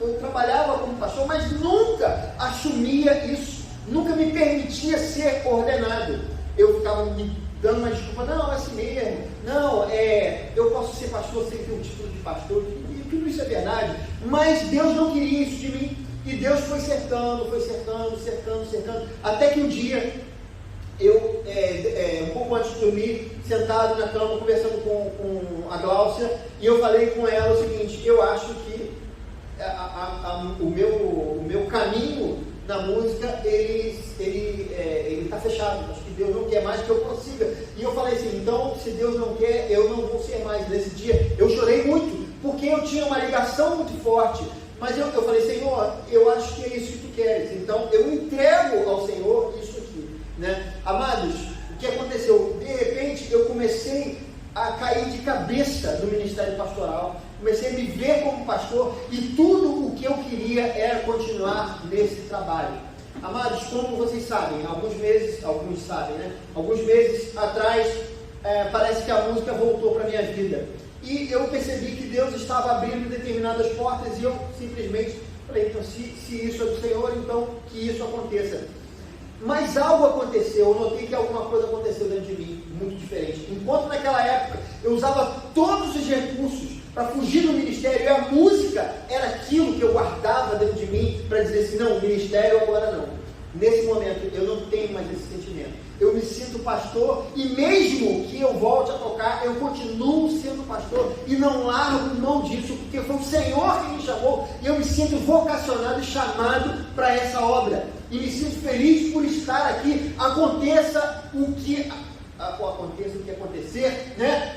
eu trabalhava como pastor, mas nunca assumia isso, nunca me permitia ser ordenado. Eu ficava me dando uma desculpa, não, é assim mesmo, não, eu posso ser pastor sem ter um título de pastor, e tudo isso é verdade, mas Deus não queria isso de mim, e Deus foi cercando, até que um dia, eu, um pouco antes de dormir, sentado na cama, conversando com a Gláucia, e eu falei com ela o seguinte: eu acho que o meu caminho na música, ele está fechado. Acho que Deus não quer mais que eu prossiga. E eu falei assim, então, se Deus não quer, eu não vou ser mais. Nesse dia, eu chorei muito, porque eu tinha uma ligação muito forte. Mas eu falei, Senhor, eu acho que é isso que Tu queres. Então, eu entrego ao Senhor isso aqui, né? Amados, o que aconteceu? De repente, eu comecei a cair de cabeça no ministério pastoral. Comecei a me ver como pastor, e tudo o que eu queria era continuar nesse trabalho. Amados, como vocês sabem, alguns meses atrás, parece que a música voltou para a minha vida. E eu percebi que Deus estava abrindo determinadas portas, e eu simplesmente falei, então se isso é do Senhor, então que isso aconteça. Mas algo aconteceu, eu notei que alguma coisa aconteceu dentro de mim, muito diferente. Enquanto naquela época eu usava todos os recursos para fugir do ministério, e a música era aquilo que eu guardava dentro de mim para dizer assim, não, o ministério agora não. Nesse momento eu não tenho mais esse sentimento. Eu me sinto pastor, e mesmo que eu volte a tocar, eu continuo sendo pastor e não largo mão disso, porque foi o Senhor que me chamou, e eu me sinto vocacionado e chamado para essa obra. E me sinto feliz por estar aqui, aconteça o que acontecer, né?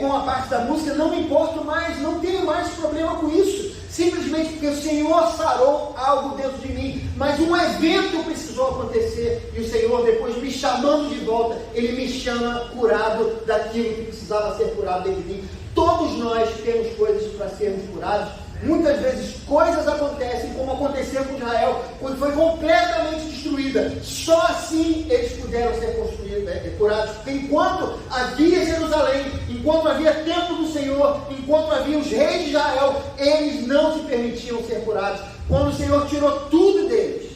Com a parte da música, não me importo mais, não tenho mais problema com isso, simplesmente porque o Senhor sarou algo dentro de mim, mas um evento precisou acontecer, e o Senhor, depois me chamando de volta, Ele me chama curado daquilo que precisava ser curado dentro de mim. Todos nós temos coisas para sermos curados, Muitas vezes coisas acontecem como aconteceu com Israel, quando foi completamente destruída. Só assim eles puderam ser curados. Porque enquanto havia Jerusalém, enquanto havia templo do Senhor, enquanto havia os reis de Israel, eles não se permitiam ser curados. Quando o Senhor tirou tudo deles,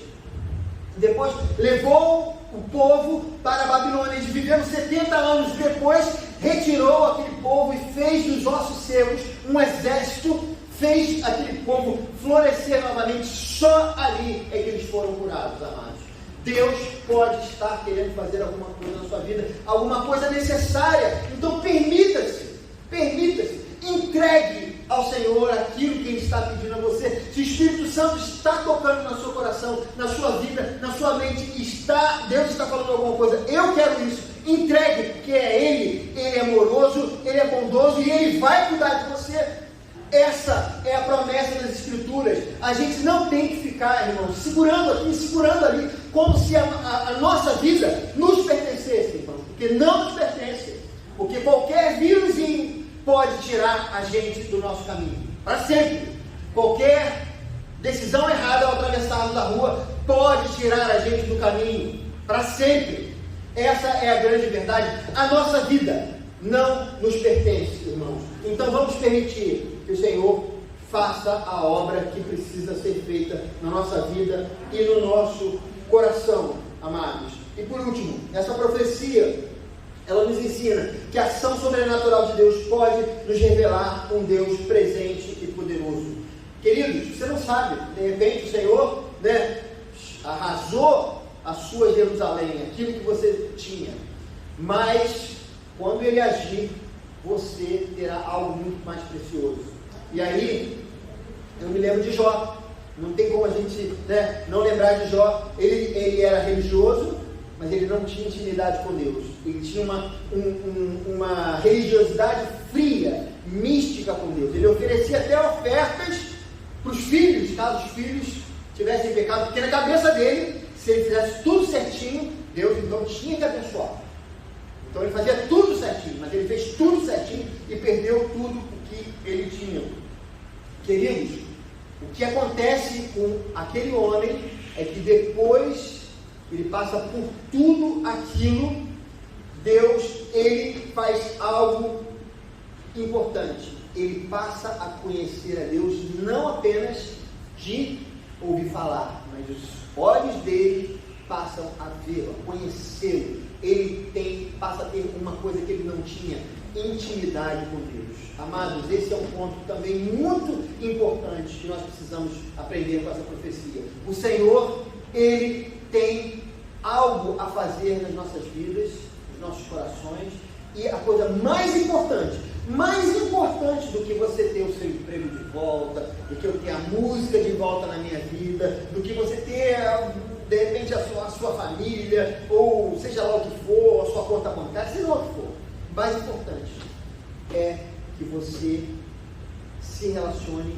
depois levou o povo para a Babilônia, eles viveram 70 anos depois, retirou aquele povo e fez dos ossos secos um exército, fez aquele povo florescer novamente. Só ali é que eles foram curados, amados. Deus pode estar querendo fazer alguma coisa na sua vida, alguma coisa necessária. Então permita-se, entregue ao Senhor aquilo que Ele está pedindo a você. Se o Espírito Santo está tocando no seu coração, na sua vida, na sua mente, Deus está falando alguma coisa, eu quero isso, entregue, porque é Ele é amoroso, Ele é bondoso e Ele vai cuidar de você. Essa é a promessa das Escrituras. A gente não tem que ficar, irmãos, segurando aqui, segurando ali, como se a nossa vida nos pertencesse, irmãos, porque não nos pertence, porque qualquer vírusinho pode tirar a gente do nosso caminho, para sempre. Qualquer decisão errada ao atravessarmos a rua pode tirar a gente do caminho, para sempre. Essa é a grande verdade. A nossa vida não nos pertence, irmãos. Então vamos permitir que o Senhor faça a obra que precisa ser feita na nossa vida e no nosso coração, amados. E por último, essa profecia, ela nos ensina que a ação sobrenatural de Deus pode nos revelar um Deus presente e poderoso. Queridos, você não sabe, de repente o Senhor, arrasou a sua Jerusalém, aquilo que você tinha, mas quando Ele agir, você terá algo muito mais precioso. E aí, eu me lembro de Jó. Não tem como a gente não lembrar de Jó. Ele era religioso, mas ele não tinha intimidade com Deus. Ele tinha uma religiosidade fria, mística com Deus. Ele oferecia até ofertas para os filhos, caso os filhos tivessem pecado, porque na cabeça dele, se ele fizesse tudo certinho, Deus então tinha que abençoar. Então ele fazia tudo certinho, mas ele fez tudo certinho e perdeu tudo o que ele tinha. Queridos, o que acontece com aquele homem é que depois que ele passa por tudo aquilo, Deus, Ele faz algo importante. Ele passa a conhecer a Deus não apenas de ouvir falar, mas os olhos dele passam a vê-lo, a conhecê-lo. Ele passa a ter uma coisa que ele não tinha, intimidade com Deus. Amados, esse é um ponto também muito importante que nós precisamos aprender com essa profecia. O Senhor, Ele tem algo a fazer nas nossas vidas, nos nossos corações, e a coisa mais importante do que você ter o seu emprego de volta, do que eu ter a música de volta na minha vida, do que você ter, de repente, a sua família, ou seja lá o que for, a sua conta bancária, seja lá o que for, o mais importante é que você se relacione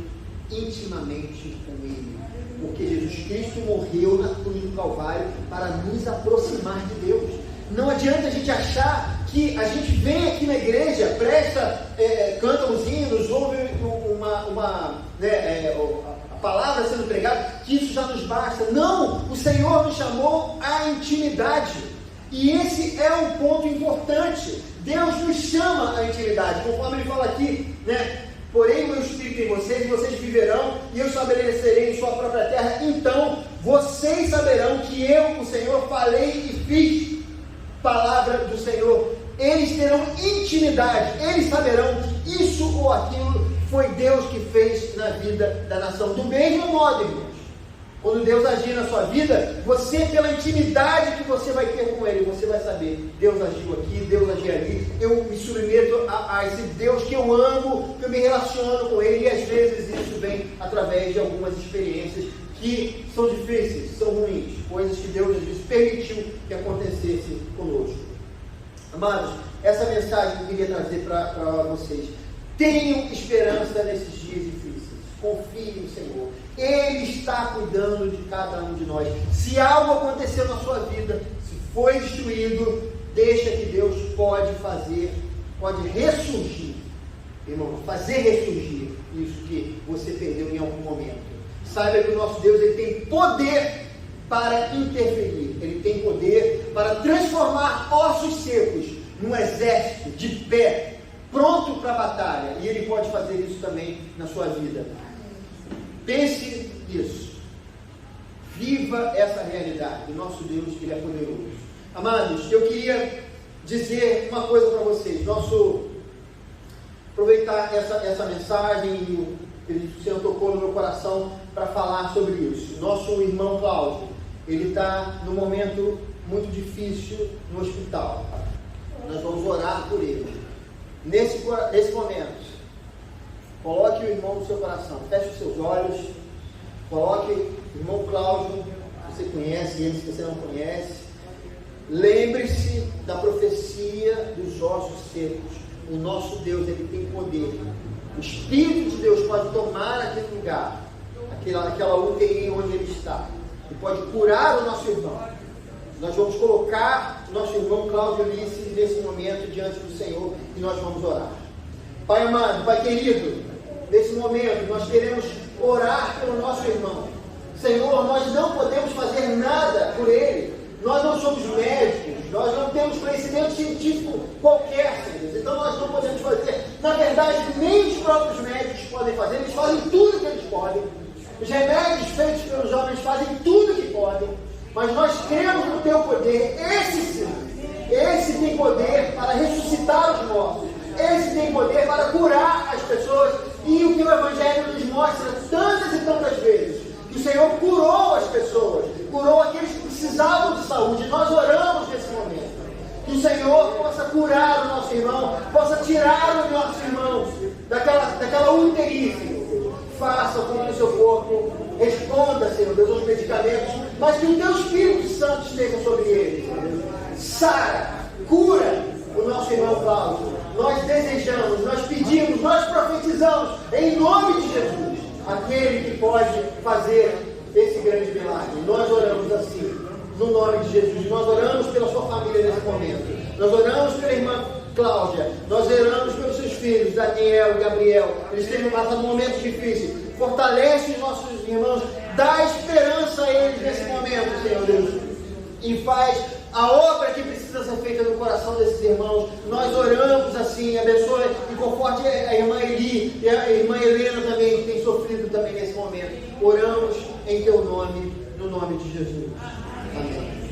intimamente com Ele, porque Jesus Cristo morreu na cruz do Calvário para nos aproximar de Deus. Não adianta a gente achar que a gente vem aqui na igreja, canta os hinos, ouve a palavra sendo pregada, que isso já nos basta. Não, o Senhor nos chamou à intimidade, e esse é um ponto importante. Deus nos chama à intimidade, conforme Ele fala aqui, porém o meu Espírito em vocês, e vocês viverão, e eu estabelecerei em sua própria terra. Então vocês saberão que eu, o Senhor, falei e fiz. Palavra do Senhor. Eles terão intimidade, eles saberão que isso ou aquilo foi Deus que fez na vida da nação. Do mesmo modo, irmãos, quando Deus agir na sua vida, você, pela intimidade que você vai ter com Ele, você vai saber, Deus agiu aqui, Deus agiu ali, eu me submeto a esse Deus que eu amo, que eu me relaciono com Ele, e às vezes isso vem através de algumas experiências que são difíceis, são ruins, coisas que Deus às vezes permitiu que acontecesse conosco. Amados, essa mensagem que eu queria trazer para vocês: tenham esperança nesses dias difíceis, confie no Senhor, Ele está cuidando de cada um de nós. Se algo aconteceu na sua vida, se foi destruído, deixa que Deus pode ressurgir, irmão, fazer ressurgir isso que você perdeu em algum momento. Saiba que o nosso Deus, ele tem poder para interferir. Ele tem poder para transformar ossos secos num exército de pé, pronto para a batalha. E ele pode fazer isso também na sua vida. Pense nisso. Viva essa realidade. O nosso Deus, ele é poderoso. Amados, eu queria dizer uma coisa para vocês. Aproveitar essa mensagem e o Senhor tocou no meu coração para falar sobre isso. Nosso irmão Cláudio, ele está num momento muito difícil no hospital. Nós vamos orar por ele. Nesse momento, coloque o irmão no seu coração. Feche os seus olhos. Coloque o irmão Cláudio, que você conhece, ele que você não conhece. Lembre-se da profecia dos ossos secos. O nosso Deus, ele tem poder. O Espírito de Deus pode tomar aquele lugar, aquela UTI onde ele está, e pode curar o nosso irmão. Nós vamos colocar o nosso irmão Cláudio Ulisses nesse momento diante do Senhor e nós vamos orar. Pai amado, Pai querido, nesse momento nós queremos orar pelo nosso irmão. Senhor, nós não podemos fazer nada por ele. Nós não somos médicos, nós não temos conhecimento científico qualquer, Senhor. Então nós não podemos fazer. Na verdade, nem os próprios médicos podem fazer, eles fazem tudo que eles podem. Os remédios feitos pelos homens fazem tudo que podem. Mas nós cremos no teu poder. Esse tem poder para ressuscitar os mortos. Esse tem poder para curar as pessoas. E o que o Evangelho nos mostra tantas e tantas vezes, que o Senhor curou as pessoas, curou aqueles que precisavam de saúde. Nós oramos nesse momento. Que o Senhor possa curar o nosso irmão, possa tirar o nosso irmão daquela UTI, Senhor. Faça com que o seu corpo responda, Senhor Deus, aos medicamentos, mas que o teu Espírito Santo esteja sobre ele, Senhor Deus. Sara, cura o nosso irmão Cláudio. Nós desejamos, nós pedimos, nós profetizamos, em nome de Jesus, aquele que pode fazer esse grande milagre. Nós oramos assim, no nome de Jesus. Nós oramos pela sua família nesse momento. Nós oramos pela irmã Cláudia. Nós oramos pelos seus filhos, Daniel e Gabriel. Eles têm passado momentos difíceis. Fortalece os nossos irmãos. Dá esperança a eles nesse momento, Senhor Deus. E faz a obra que precisa ser feita no coração desses irmãos. Nós oramos assim, abençoe e conforte a irmã Eli e a irmã Helena também, que tem sofrido também nesse momento. Oramos em teu nome, no nome de Jesus. Amém.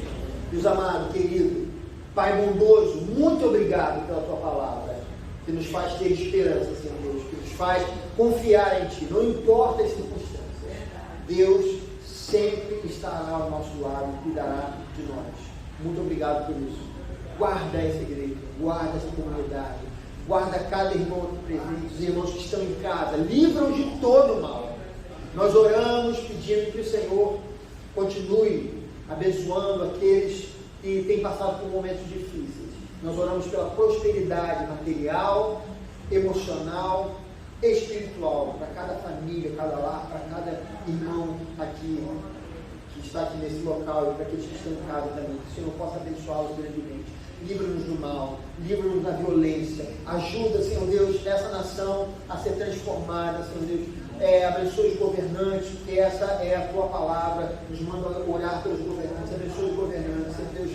Deus amado, querido, Pai bondoso, muito obrigado pela tua palavra, que nos faz ter esperança, Senhor Deus, que nos faz confiar em Ti, não importa as circunstâncias. Deus sempre estará ao nosso lado e cuidará de nós. Muito obrigado por isso. Guarda essa igreja, guarda essa comunidade, guarda cada irmão aqui presente, os irmãos que estão em casa, livra-os de todo o mal. Nós oramos pedindo que o Senhor continue abençoando aqueles que têm passado por momentos difíceis. Nós oramos pela prosperidade material, emocional, espiritual, para cada família, cada lar, para cada irmão aqui, que está aqui nesse local, e para aqueles que estão em casa também, que o Senhor possa abençoá-los grandemente. Livra-nos do mal, livra-nos da violência, ajuda, Senhor Deus, essa nação a ser transformada, Senhor Deus. Abençoe os governantes, que essa é a tua palavra, nos manda orar pelos governantes, abençoe os governantes, Senhor Deus,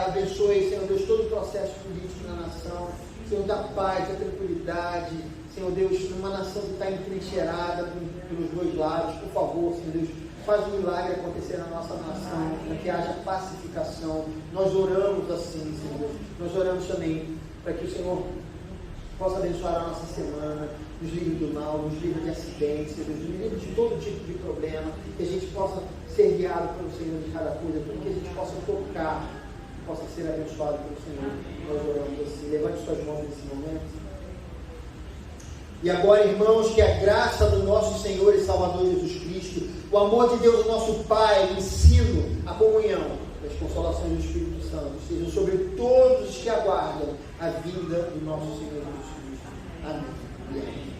abençoe, Senhor Deus, todo o processo político na nação, Senhor, da paz, da tranquilidade, Senhor Deus, numa nação que está entrincheirada pelos dois lados, por favor, Senhor Deus, faz um milagre acontecer na nossa nação, para que haja pacificação. Nós oramos assim, Senhor Deus, nós oramos também para que o Senhor possa abençoar a nossa semana, nos livre do mal, nos livre de acidentes, nos livre de todo tipo de problema, que a gente possa ser guiado pelo Senhor de cada coisa, tudo que a gente possa tocar, possa ser abençoado pelo Senhor. Nós oramos assim. Levante suas mãos nesse momento. E agora, irmãos, que a graça do nosso Senhor e Salvador Jesus Cristo, o amor de Deus, o nosso Pai, o ensino, a comunhão, as consolações do Espírito Santo, estejam sobre todos os que aguardam a vinda do nosso Senhor Jesus Cristo. Amém.